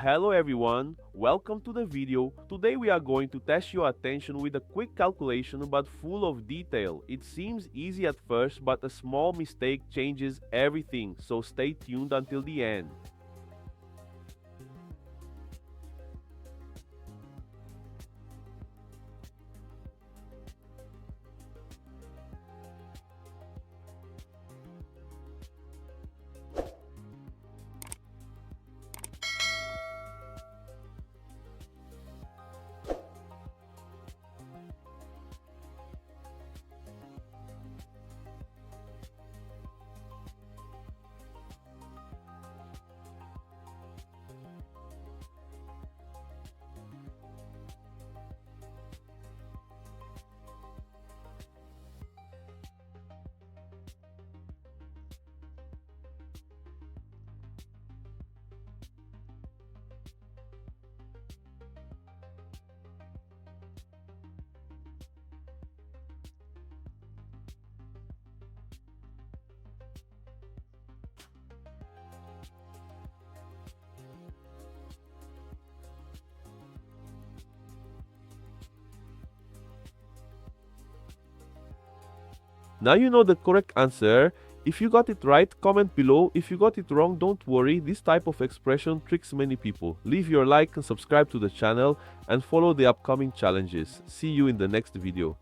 Hello everyone, welcome to the video. Today we are going to test your attention with a quick calculation but full of detail. It seems easy at first, but a small mistake changes everything, so stay tuned until the end. Now you know the correct answer. If you got it right, comment below. If you got it wrong, don't worry. This type of expression tricks many people. Leave your like and subscribe to the channel and follow the upcoming challenges. See you in the next video.